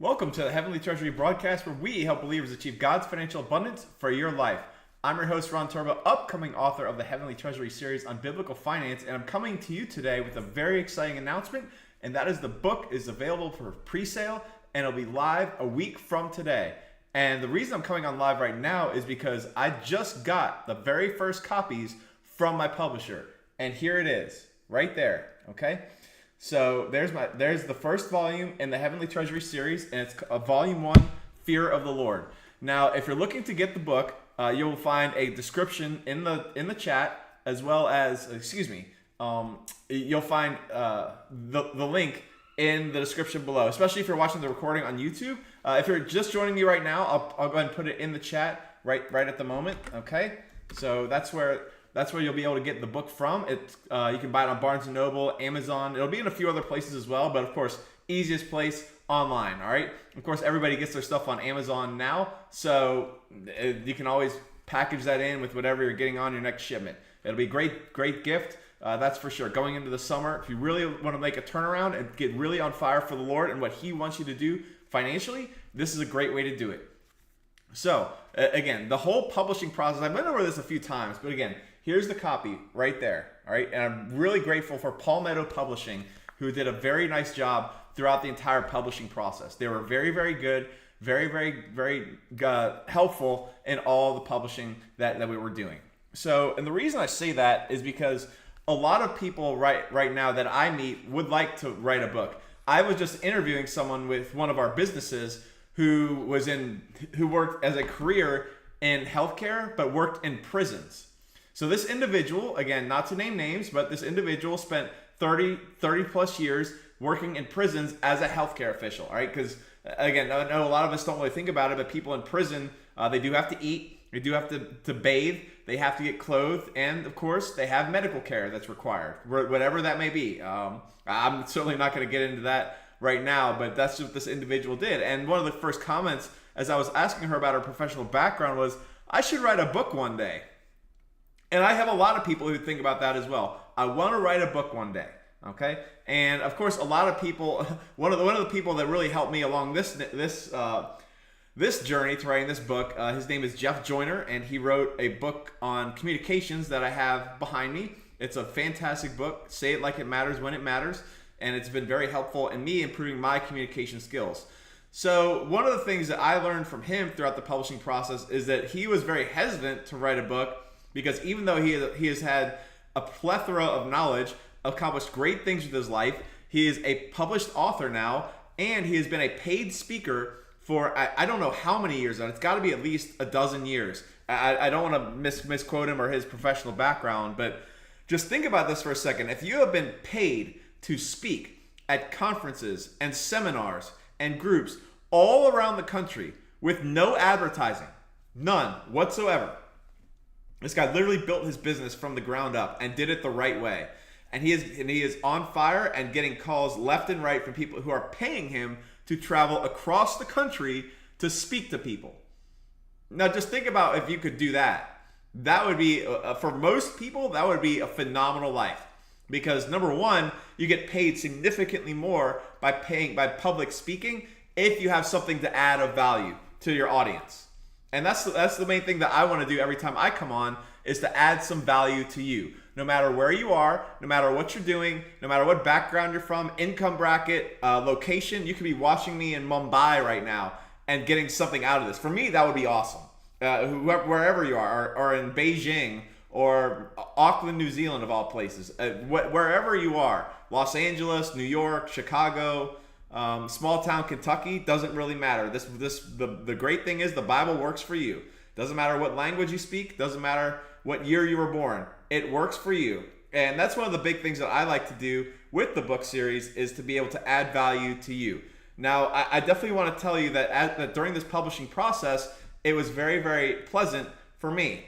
Welcome to the Heavenly Treasury broadcast, where we help believers achieve God's financial abundance for your life. I'm your host, Ron Turbo, upcoming author of the Heavenly Treasury series on biblical finance, and I'm coming to you today with a very exciting announcement, and that is the book is available for pre-sale, and it'll be live a week from today. And the reason I'm coming on live right now is because I just got the very first copies from my publisher, and here it is, right there, okay? So there's the first volume in the Heavenly Treasury series, and it's volume 1, Fear of the Lord. Now, if you're looking to get the book, you'll find a description in the chat, as well as you'll find the link in the description below. Especially if you're watching the recording on YouTube. If you're just joining me right now, I'll go ahead and put it in the chat right at the moment. Okay, so that's where you'll be able to get the book from. You can buy it on Barnes & Noble, Amazon. It'll be in a few other places as well, but of course, easiest place, online, all right? Of course, everybody gets their stuff on Amazon now, so you can always package that in with whatever you're getting on your next shipment. It'll be a great gift, that's for sure. Going into the summer, if you really want to make a turnaround and get really on fire for the Lord and what He wants you to do financially, this is a great way to do it. So, again, the whole publishing process, I've been over this a few times, but again, here's the copy right there, all right? And I'm really grateful for Palmetto Publishing, who did a very nice job throughout the entire publishing process. They were very, very good, very helpful in all the publishing that we were doing. So, and the reason I say that is because a lot of people right now that I meet would like to write a book. I was just interviewing someone with one of our businesses who worked as a career in healthcare, but worked in prisons. So this individual, again, not to name names, but this individual spent 30 plus years working in prisons as a healthcare official, all right? Because, again, I know a lot of us don't really think about it, but people in prison, they do have to eat, they do have to bathe, they have to get clothed, and, of course, they have medical care that's required, whatever that may be. I'm certainly not going to get into that right now, but that's what this individual did. And one of the first comments, as I was asking her about her professional background, was, I should write a book one day. And I have a lot of people who think about that as well. I want to write a book one day, okay? And of course, a lot of people. One of the people that really helped me along this journey to writing this book, his name is Jeff Joyner, and he wrote a book on communications that I have behind me. It's a fantastic book. Say it like it matters when it matters, and it's been very helpful in me improving my communication skills. So one of the things that I learned from him throughout the publishing process is that he was very hesitant to write a book. Because even though he has had a plethora of knowledge, accomplished great things with his life, he is a published author now, and he has been a paid speaker for I don't know how many years now. It's got to be at least a dozen years. I don't want to misquote him or his professional background, but just think about this for a second. If you have been paid to speak at conferences and seminars and groups all around the country with no advertising, none whatsoever. This guy literally built his business from the ground up and did it the right way. And he is on fire and getting calls left and right from people who are paying him to travel across the country to speak to people. Now, just think about if you could do that. That would be, for most people, that would be a phenomenal life. Because number one, you get paid significantly more by public speaking if you have something to add of value to your audience. And that's the main thing that I want to do every time I come on, is to add some value to you. No matter where you are, no matter what you're doing, no matter what background you're from, income bracket, location, you could be watching me in Mumbai right now and getting something out of this. For me, that would be awesome. Wherever you are, or in Beijing, or Auckland, New Zealand, of all places. Wherever you are, Los Angeles, New York, Chicago, small town Kentucky, doesn't really matter. The great thing is the Bible works for you. Doesn't matter what language you speak, doesn't matter what year you were born. It works for you. And that's one of the big things that I like to do with the book series, is to be able to add value to you. Now, I definitely want to tell you that during this publishing process, it was very, very pleasant for me.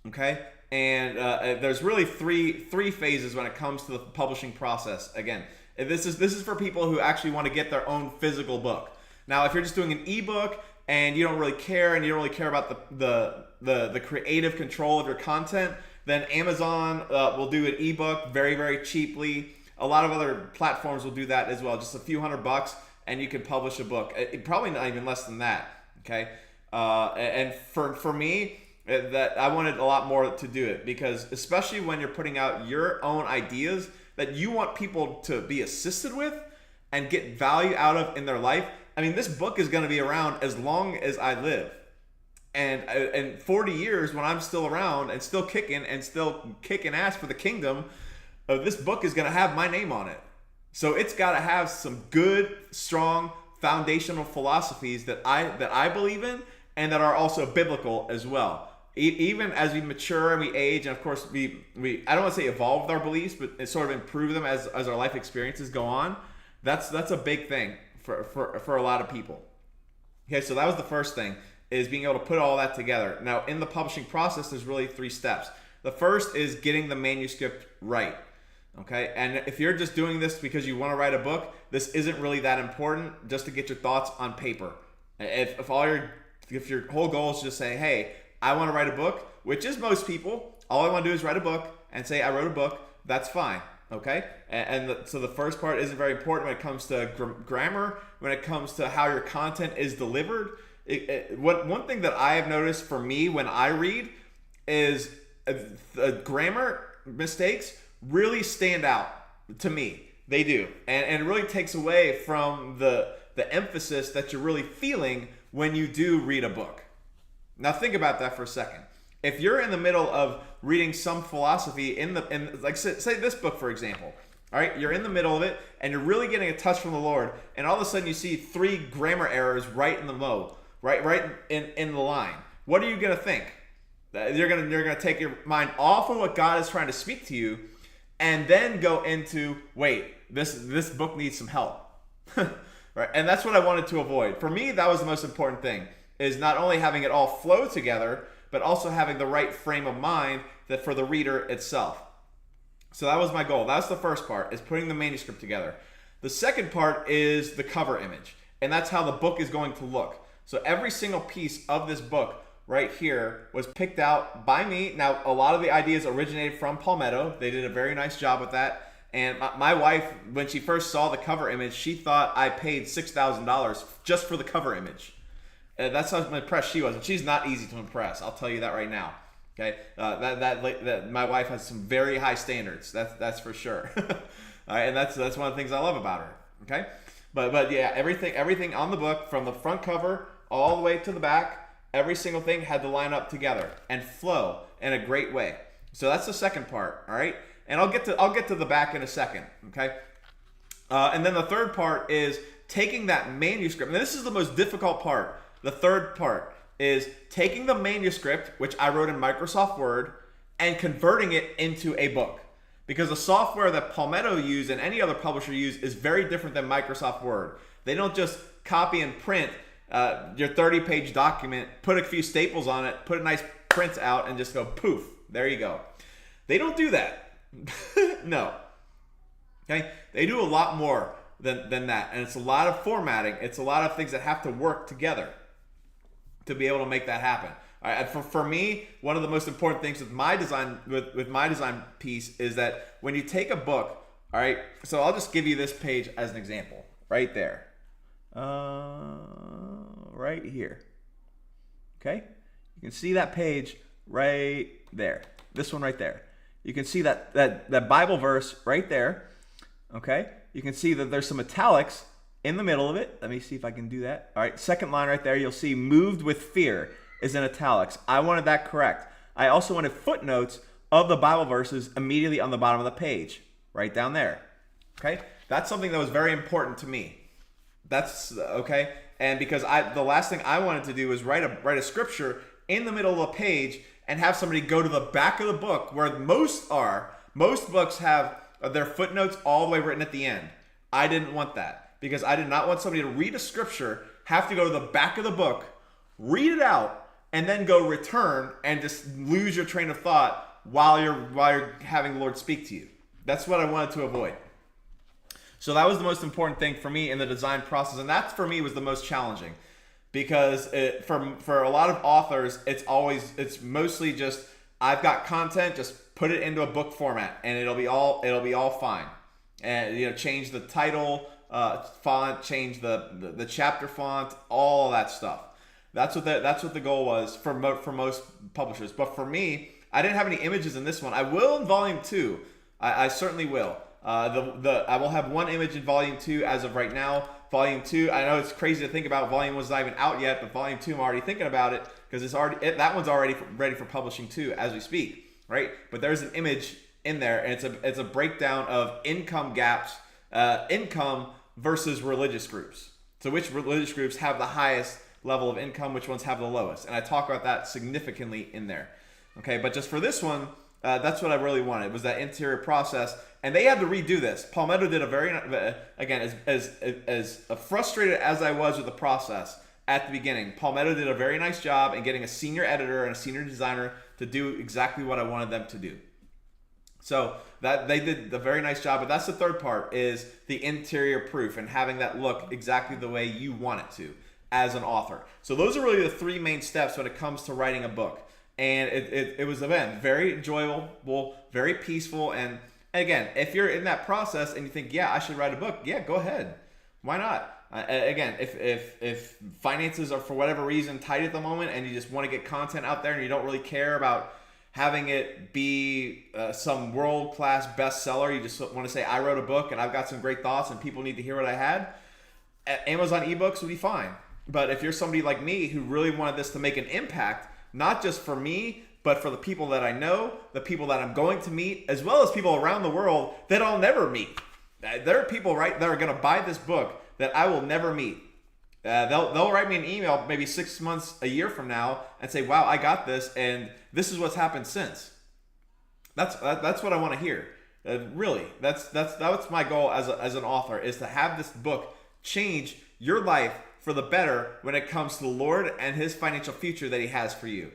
Okay? And there's really three phases when it comes to the publishing process. Again, this is for people who actually want to get their own physical book. Now, if you're just doing an ebook and you don't really care, and you don't really care about the creative control of your content, then Amazon will do an ebook very, very cheaply. A lot of other platforms will do that as well, just a few $100, and you can publish a book. Probably not even less than that. Okay, and for me, that I wanted a lot more to do it, because especially when you're putting out your own ideas that you want people to be assisted with and get value out of in their life. I mean, this book is going to be around as long as I live. And in 40 years, when I'm still around and still kicking ass for the kingdom, this book is going to have my name on it. So it's got to have some good, strong, foundational philosophies that I believe in, and that are also biblical as well. Even as we mature and we age, and of course we I don't want to say evolve with our beliefs, but sort of improve them as our life experiences go on. That's a big thing for a lot of people. Okay, so that was the first thing, is being able to put all that together. Now, in the publishing process, there's really 3 steps. The first is getting the manuscript right. Okay, and if you're just doing this because you want to write a book, this isn't really that important, just to get your thoughts on paper. If your whole goal is to just say, hey, I want to write a book, which is most people, all I want to do is write a book and say I wrote a book, that's fine. Okay, so the first part isn't very important when it comes to grammar, when it comes to how your content is delivered. One thing that I have noticed for me when I read is grammar mistakes really stand out to me. They do, and it really takes away from the emphasis that you're really feeling when you do read a book. Now think about that for a second. If you're in the middle of reading some philosophy in like say this book, for example, all right, you're in the middle of it and you're really getting a touch from the Lord, and all of a sudden you see 3 grammar errors right in the right in the line. What are you gonna think? You're gonna take your mind off of what God is trying to speak to you, and then go into, wait, this book needs some help. Right? And that's what I wanted to avoid. For me, that was the most important thing, is not only having it all flow together, but also having the right frame of mind that for the reader itself. So that was my goal. That's the first part, is putting the manuscript together. The second part is the cover image, and that's how the book is going to look. So every single piece of this book right here was picked out by me. Now, a lot of the ideas originated from Palmetto. They did a very nice job with that. And my wife, when she first saw the cover image, she thought I paid $6,000 just for the cover image. That's how impressed she was. And she's not easy to impress, I'll tell you that right now. Okay, that my wife has some very high standards. That's for sure. All right, and that's one of the things I love about her. Okay, but yeah, everything on the book, from the front cover all the way to the back, every single thing had to line up together and flow in a great way. So that's the second part. All right, and I'll get to the back in a second. Okay, and then the third part is taking that manuscript. And this is the most difficult part. The third part is taking the manuscript, which I wrote in Microsoft Word, and converting it into a book. Because the software that Palmetto used and any other publisher used is very different than Microsoft Word. They don't just copy and print your 30-page document, put a few staples on it, put a nice print out, and just go poof, there you go. They don't do that. No. Okay? They do a lot more than that. And it's a lot of formatting. It's a lot of things that have to work together to be able to make that happen. All right, for me, one of the most important things with my design piece is that when you take a book, all right, so I'll just give you this page as an example, right there, right here. Okay, you can see that page right there. This one right there. You can see that Bible verse right there. Okay, you can see that there's some italics in the middle of it. Let me see if I can do that. All right, second line right there, you'll see moved with fear is in italics. I wanted that correct. I also wanted footnotes of the Bible verses immediately on the bottom of the page, right down there. Okay, that's something that was very important to me. That's okay, and because the last thing I wanted to do was write a scripture in the middle of a page and have somebody go to the back of the book where most books have their footnotes all the way written at the end. I didn't want that, because I did not want somebody to read a scripture, have to go to the back of the book, read it out, and then go return and just lose your train of thought while you're having the Lord speak to you. That's what I wanted to avoid. So that was the most important thing for me in the design process, and that for me was the most challenging, because for a lot of authors, it's mostly just, I've got content, just put it into a book format and it'll be all fine. And change the title, font, change the chapter font, all that stuff. That's what the goal was for most publishers. But for me, I didn't have any images in this one. I will in volume 2. I certainly will. I will have one image in volume 2 as of right now. Volume 2, I know it's crazy to think about. Volume 1's not even out yet, but volume 2, I'm already thinking about it because that one's already ready for publishing too as we speak, right? But there's an image in there, and it's a breakdown of income gaps, income versus religious groups. So which religious groups have the highest level of income, which ones have the lowest, and I talk about that significantly in there. Okay, but just for this one, that's what I really wanted, was that interior process. And they had to redo this. Palmetto did a very, again, as frustrated as I was with the process at the beginning, Palmetto did a very nice job in getting a senior editor and a senior designer to do exactly what I wanted them to do. So that they did a very nice job, but that's the third part, is the interior proof and having that look exactly the way you want it to as an author. So those are really the three main steps when it comes to writing a book. And it was, again, very enjoyable, very peaceful. And again, if you're in that process and you think, yeah, I should write a book, yeah, go ahead. Why not? Again, if finances are for whatever reason tight at the moment and you just want to get content out there and you don't really care about having it be some world-class bestseller, you just want to say, I wrote a book and I've got some great thoughts and people need to hear what I had, Amazon eBooks would be fine. But if you're somebody like me who really wanted this to make an impact, not just for me, but for the people that I know, the people that I'm going to meet, as well as people around the world that I'll never meet. There are people that are going to buy this book that I will never meet. They'll write me an email maybe 6 months, a year from now, and say, "Wow, I got this, and this is what's happened since." That's what I want to hear. Really, that's my goal as an author, is to have this book change your life for the better when it comes to the Lord and His financial future that He has for you.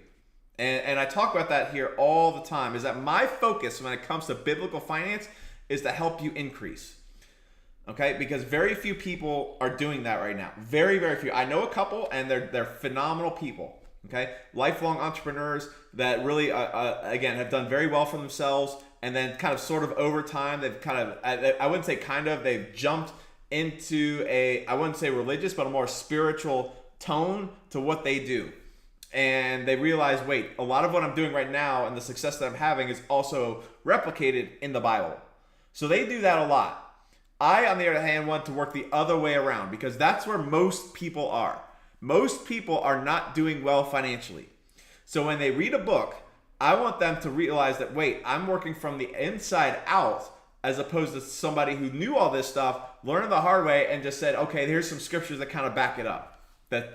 And I talk about that here all the time, is that my focus when it comes to biblical finance is to help you increase. Okay? Because very few people are doing that right now. Very, very few. I know a couple, and they're phenomenal people. Okay? Lifelong entrepreneurs that really, again, have done very well for themselves, and then kind of sort of over time, they've kind of, I wouldn't say kind of, they've jumped into I wouldn't say religious, but a more spiritual tone to what they do. And they realize, wait, a lot of what I'm doing right now and the success that I'm having is also replicated in the Bible. So they do that a lot. I, on the other hand, want to work the other way around, because that's where most people are. Most people are not doing well financially. So when they read a book, I want them to realize that, wait, I'm working from the inside out, as opposed to somebody who knew all this stuff, learned the hard way, and just said, okay, here's some scriptures that kind of back it up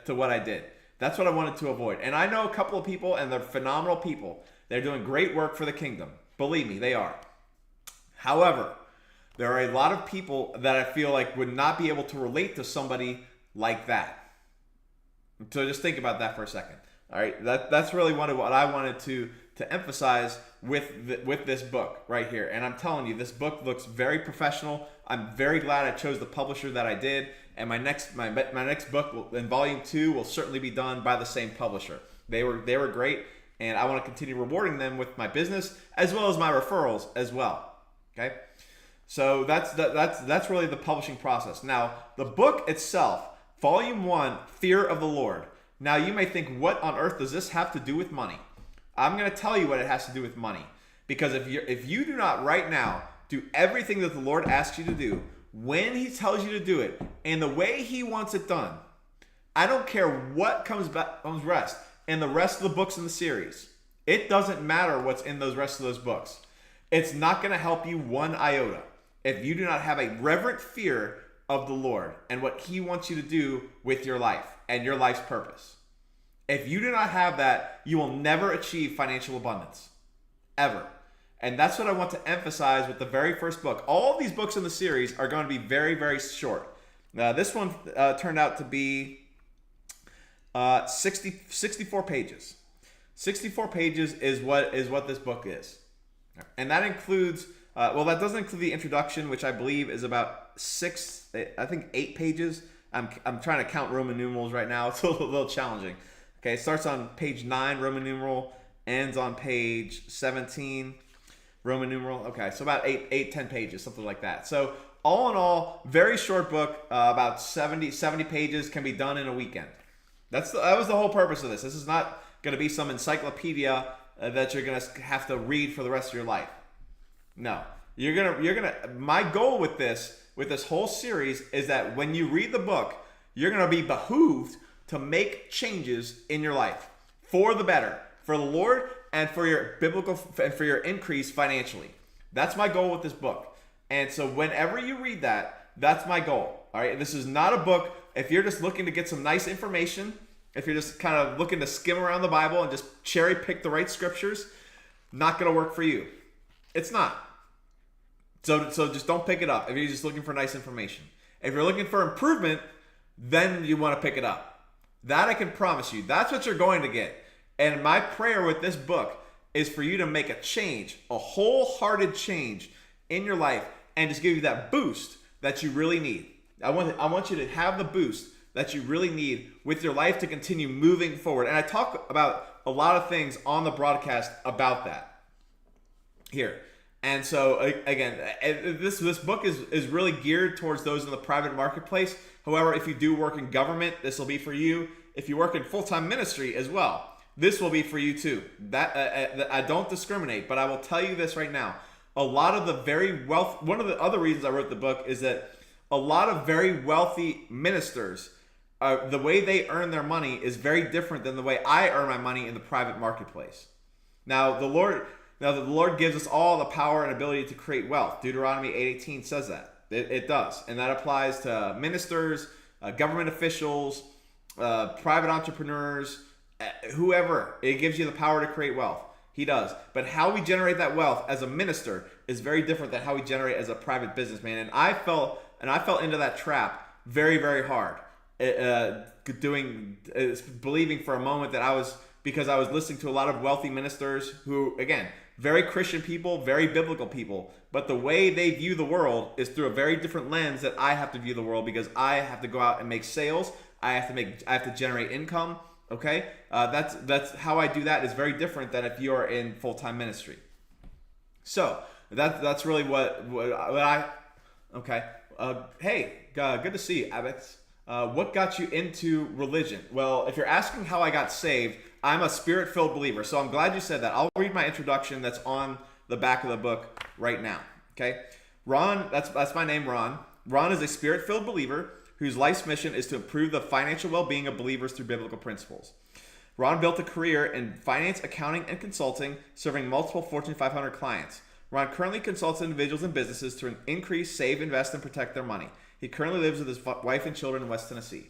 to what I did. That's what I wanted to avoid. And I know a couple of people, and they're phenomenal people. They're doing great work for the kingdom. Believe me, they are. However, there are a lot of people that I feel like would not be able to relate to somebody like that. So just think about that for a second. All right, that's really what I wanted to emphasize with this book right here. And I'm telling you, this book looks very professional. I'm very glad I chose the publisher that I did. And my next book in volume 2 will certainly be done by the same publisher. They were great, and I want to continue rewarding them with my business as well as my referrals as well. Okay, so that's really the publishing process. Now, the book itself, volume 1, Fear of the Lord. Now, you may think, what on earth does this have to do with money? I'm going to tell you what it has to do with money. Because if you do not right now do everything that the Lord asks you to do, when He tells you to do it, and the way He wants it done, I don't care what comes rest in the rest of the books in the series. It doesn't matter what's in those rest of those books. It's not going to help you one iota if you do not have a reverent fear of the Lord and what He wants you to do with your life and your life's purpose. If you do not have that, you will never achieve financial abundance. Ever. And that's what I want to emphasize with the very first book. All of these books in the series are going to be very, very short. This one turned out to be 64 pages. 64 pages is what this book is. And that includes, that doesn't include the introduction, which I believe is about 8 pages. I'm trying to count Roman numerals right now. It's a little challenging. Okay, it starts on page 9, Roman numeral, ends on page 17, Roman numeral. Okay, so about 10 pages, something like that. So all in all, very short book, about 70 pages, can be done in a weekend. That was the whole purpose of this. This is not going to be some encyclopedia that you're going to have to read for the rest of your life. No. My goal with this whole series is that when you read the book, you're going to be behooved to make changes in your life for the better, for the Lord, and for your increase financially. That's my goal with this book. And so whenever you read that, that's my goal. All right. This is not a book. If you're just looking to get some nice information, if you're just kind of looking to skim around the Bible and just cherry pick the right scriptures, not going to work for you. It's not. So just don't pick it up if you're just looking for nice information. If you're looking for improvement, then you want to pick it up. That I can promise you. That's what you're going to get. And my prayer with this book is for you to make a change, a wholehearted change in your life, and just give you that boost that you really need. I want you to have the boost that you really need with your life to continue moving forward. And I talk about a lot of things on the broadcast about that here. And so again, this book is really geared towards those in the private marketplace. However, if you do work in government, this will be for you. If you work in full-time ministry as well, this will be for you too. That I don't discriminate, but I will tell you this right now. One of the other reasons I wrote the book is that a lot of very wealthy ministers, the way they earn their money is very different than the way I earn my money in the private marketplace. Now the Lord gives us all the power and ability to create wealth. Deuteronomy 8:18 says that. It does. And that applies to ministers, government officials, private entrepreneurs, whoever. It gives you the power to create wealth. He does. But how we generate that wealth as a minister is very different than how we generate as a private businessman. And I fell into that trap very, very hard. Believing for a moment that because I was listening to a lot of wealthy ministers who, again, very Christian people, very biblical people, but the way they view the world is through a very different lens that I have to view the world, because I have to go out and make sales. I have to generate income. Okay, that's how I do that is very different than if you are in full-time ministry. So that's really what I. Okay, hey, good to see you, Abbott. What got you into religion? Well, if you're asking how I got saved, I'm a spirit-filled believer. So I'm glad you said that. I'll read my introduction that's on the back of the book right now. Okay, Ron, that's my name, Ron. Ron is a spirit-filled believer whose life's mission is to improve the financial well-being of believers through biblical principles. Ron built a career in finance, accounting, and consulting, serving multiple Fortune 500 clients. Ron currently consults individuals and businesses to increase, save, invest, and protect their money. He currently lives with his wife and children in West Tennessee.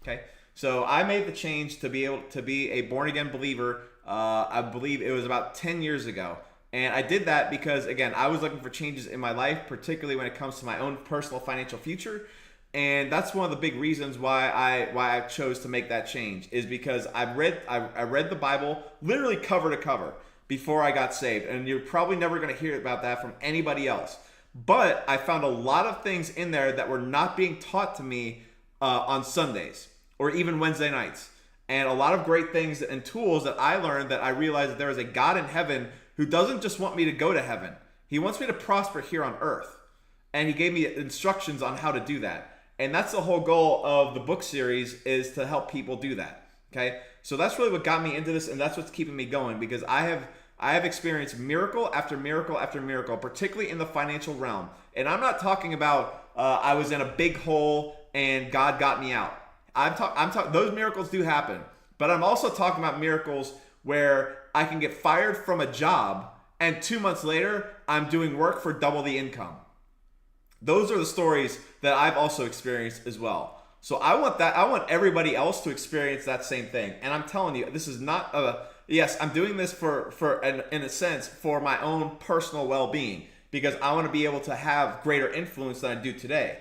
Okay, so I made the change to be able to be a born-again believer. I believe it was about 10 years ago. And I did that because, again, I was looking for changes in my life, particularly when it comes to my own personal financial future. And that's one of the big reasons why I chose to make that change, is because I read the Bible literally cover to cover before I got saved. And you're probably never going to hear about that from anybody else. But I found a lot of things in there that were not being taught to me on Sundays or even Wednesday nights. And a lot of great things and tools that I learned, that I realized that there is a God in heaven who doesn't just want me to go to heaven. He wants me to prosper here on earth. And he gave me instructions on how to do that. And that's the whole goal of the book series, is to help people do that. Okay, so that's really what got me into this, and that's what's keeping me going, because I have experienced miracle after miracle after miracle, particularly in the financial realm. And I'm not talking about I was in a big hole and God got me out. I'm talking those miracles do happen, but I'm also talking about miracles where I can get fired from a job and 2 months later I'm doing work for double the income. Those are the stories that I've also experienced as well. So I want everybody else to experience that same thing. And I'm telling you, this is not yes, I'm doing this in a sense for my own personal well-being, because I want to be able to have greater influence than I do today.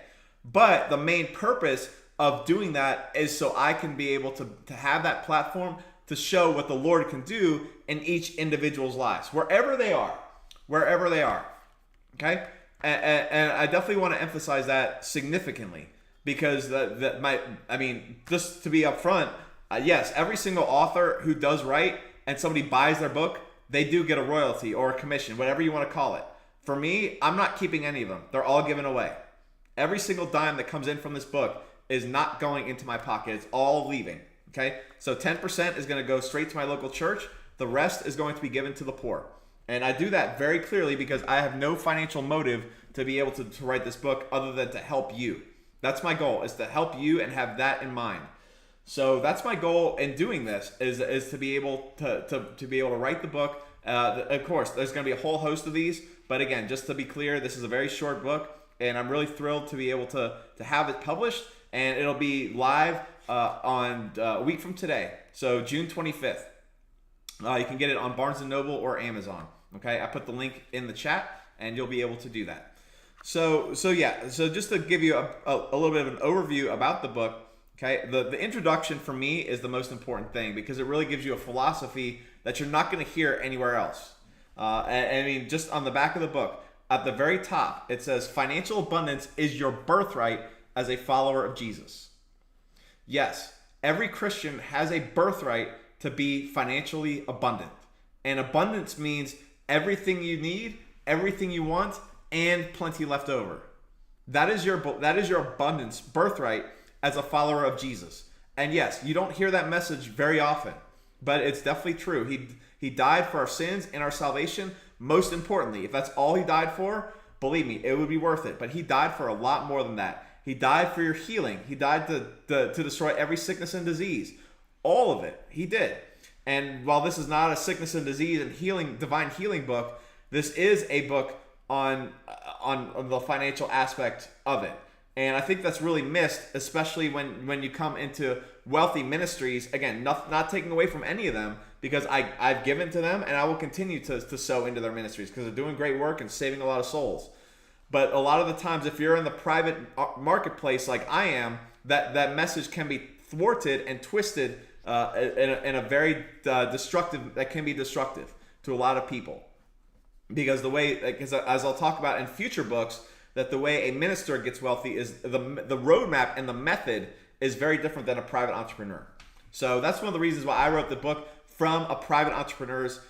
But the main purpose of doing that is so I can be able to have that platform to show what the Lord can do in each individual's lives, wherever they are. Okay? And I definitely want to emphasize that significantly, because just to be upfront, yes, every single author who does write and somebody buys their book, they do get a royalty or a commission, whatever you want to call it. For me, I'm not keeping any of them. They're all given away. Every single dime that comes in from this book is not going into my pocket. It's all leaving. Okay? So 10% is going to go straight to my local church. The rest is going to be given to the poor. And I do that very clearly because I have no financial motive to be able to write this book other than to help you. That's my goal, is to help you and have that in mind. So that's my goal in doing this, is to be able to be able to write the book. Of course, there's going to be a whole host of these, but again, just to be clear, this is a very short book, and I'm really thrilled to be able to have it published, and it'll be live on a week from today, so June 25th. You can get it on Barnes & Noble or Amazon. Okay, I put the link in the chat, and you'll be able to do that. So just to give you a little bit of an overview about the book. Okay, the introduction for me is the most important thing because it really gives you a philosophy that you're not going to hear anywhere else. I mean, just on the back of the book, at the very top, it says, financial abundance is your birthright as a follower of Jesus. Yes, every Christian has a birthright to be financially abundant. And abundance means everything you need, everything you want, and plenty left over. That is your abundance birthright as a follower of Jesus. And yes, you don't hear that message very often, but it's definitely true. He died for our sins and our salvation. Most importantly, if that's all he died for, believe me, it would be worth it. But he died for a lot more than that. He died for your healing. He died to destroy every sickness and disease. All of it, he did. And while this is not a sickness and disease and healing, divine healing book, this is a book on the financial aspect of it. And I think that's really missed, especially when you come into wealthy ministries. Again, not taking away from any of them, because I've given to them and I will continue to sow into their ministries because they're doing great work and saving a lot of souls. But a lot of the times, if you're in the private marketplace like I am, that message can be thwarted and twisted in a very destructive, that can be destructive to a lot of people. Because the way, as I'll talk about in future books, that the way a minister gets wealthy is the roadmap and the method is very different than a private entrepreneur. So that's one of the reasons why I wrote the book from a private entrepreneur's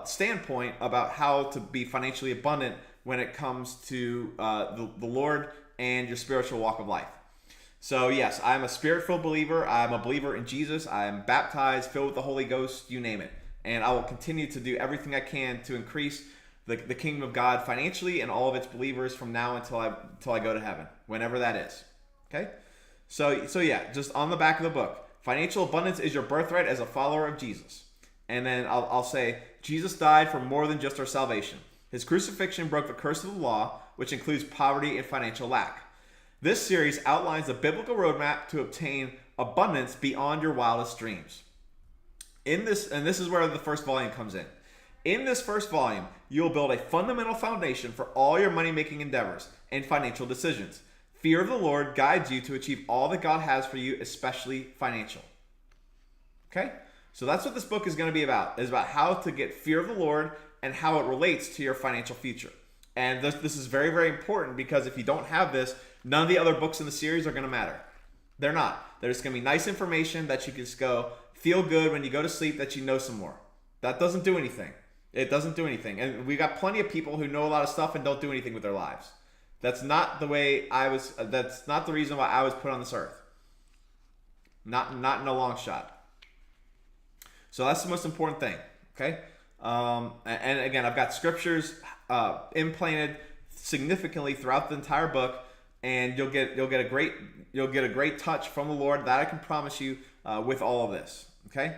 standpoint about how to be financially abundant when it comes to the Lord and your spiritual walk of life. So yes, I'm a spirit-filled believer. I'm a believer in Jesus. I'm baptized, filled with the Holy Ghost, you name it. And I will continue to do everything I can to increase the kingdom of God financially and all of its believers from now until I go to heaven, whenever that is. Okay? So yeah, just on the back of the book, financial abundance is your birthright as a follower of Jesus. And then I'll say, Jesus died for more than just our salvation. His crucifixion broke the curse of the law, which includes poverty and financial lack. This series outlines a biblical roadmap to obtain abundance beyond your wildest dreams. This is where the first volume comes in. In this first volume, you will build a fundamental foundation for all your money-making endeavors and financial decisions. Fear of the Lord guides you to achieve all that God has for you, especially financial. Okay? So that's what this book is going to be about. It's about how to get fear of the Lord and how it relates to your financial future. And this is very, very important because if you don't have this, none of the other books in the series are going to matter. They're not. There's going to be nice information that you can just go feel good when you go to sleep that you know some more. That doesn't do anything. It doesn't do anything. And we got plenty of people who know a lot of stuff and don't do anything with their lives. That's not the way that's not the reason why I was put on this earth. Not in a long shot. So that's the most important thing. Okay? And again, I've got scriptures implanted significantly throughout the entire book, and you'll get a great touch from the Lord that I can promise you with all of this. Okay?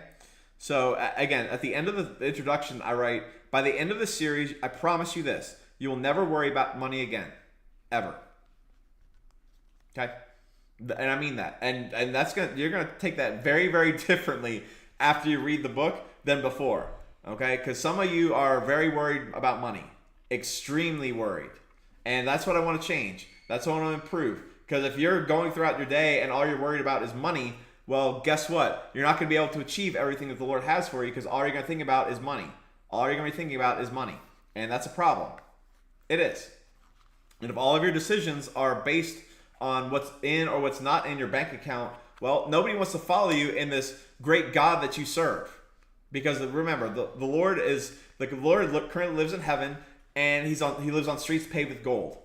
So again, at the end of the introduction, I write, by the end of the series, I promise you this: you will never worry about money again, ever. Okay? And I mean that. And you're gonna take that very, very differently after you read the book than before. Okay? Because some of you are very worried about money. Extremely worried. And that's what I want to change. That's what I want to improve. Because if you're going throughout your day and all you're worried about is money, well, guess what? You're not going to be able to achieve everything that the Lord has for you because all you're going to think about is money. All you're going to be thinking about is money. And that's a problem. It is. And if all of your decisions are based on what's in or what's not in your bank account, well, nobody wants to follow you in this great God that you serve. Because remember, the Lord currently lives in heaven, and he lives on streets paved with gold.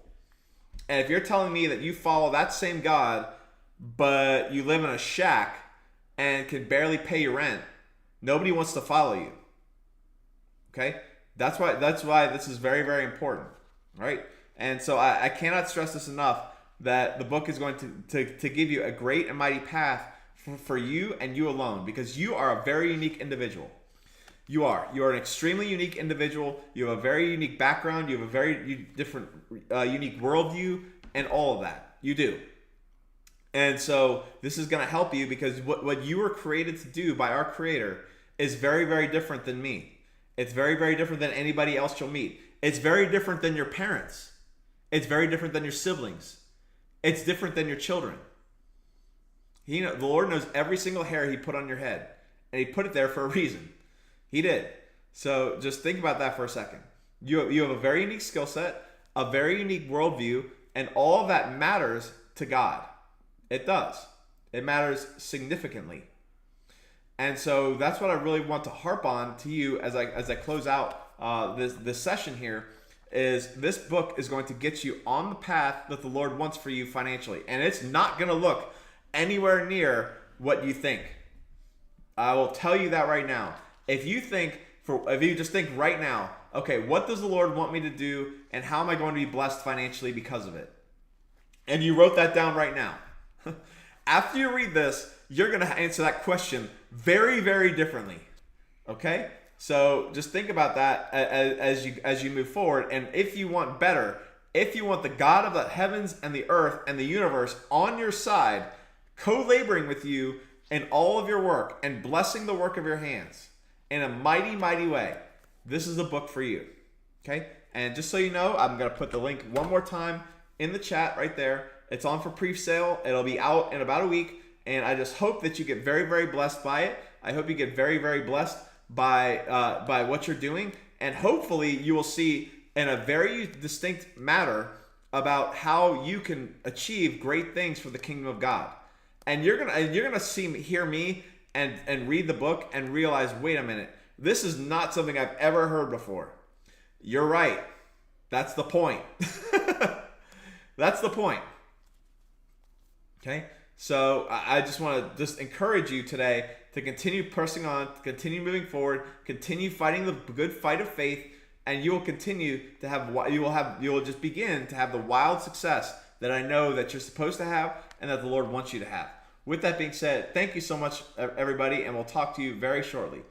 And if you're telling me that you follow that same God, but you live in a shack and can barely pay your rent, nobody wants to follow you. Okay? That's why this is very, very important. Right? And so I cannot stress this enough, that the book is going to give you a great and mighty path for you and you alone, because you are a very unique individual. You are an extremely unique individual. You have a very unique background. You have a very different, unique worldview, and all of that. You do. And so this is going to help you, because what you were created to do by our Creator is very, very different than me. It's very, very different than anybody else you'll meet. It's very different than your parents. It's very different than your siblings. It's different than your children. The Lord knows every single hair He put on your head, and He put it there for a reason. He did. So just think about that for a second. You have a very unique skill set, a very unique worldview, and all of that matters to God. It does. It matters significantly. And so that's what I really want to harp on to you as I close out this session here, is this book is going to get you on the path that the Lord wants for you financially. And it's not going to look anywhere near what you think. I will tell you that right now. If you just think right now, okay, what does the Lord want me to do, and how am I going to be blessed financially because of it? And you wrote that down right now. After you read this, you're going to answer that question very, very differently. Okay? So just think about that as you move forward. And if you want better, if you want the God of the heavens and the earth and the universe on your side, co-laboring with you in all of your work and blessing the work of your hands in a mighty, mighty way, this is a book for you. Okay? And just so you know, I'm going to put the link one more time in the chat right there. It's on for pre-sale. It'll be out in about a week. And I just hope that you get very, very blessed by it. I hope you get very, very blessed by what you're doing. And hopefully you will see in a very distinct matter about how you can achieve great things for the kingdom of God. And you're gonna hear me and read the book and realize, wait a minute, this is not something I've ever heard before. You're right. That's the point. That's the point. Okay? So I just want to encourage you today to continue pressing on, to continue moving forward, continue fighting the good fight of faith, and you will continue to you will just begin to have the wild success that I know that you're supposed to have and that the Lord wants you to have. With that being said, thank you so much, everybody, and we'll talk to you very shortly.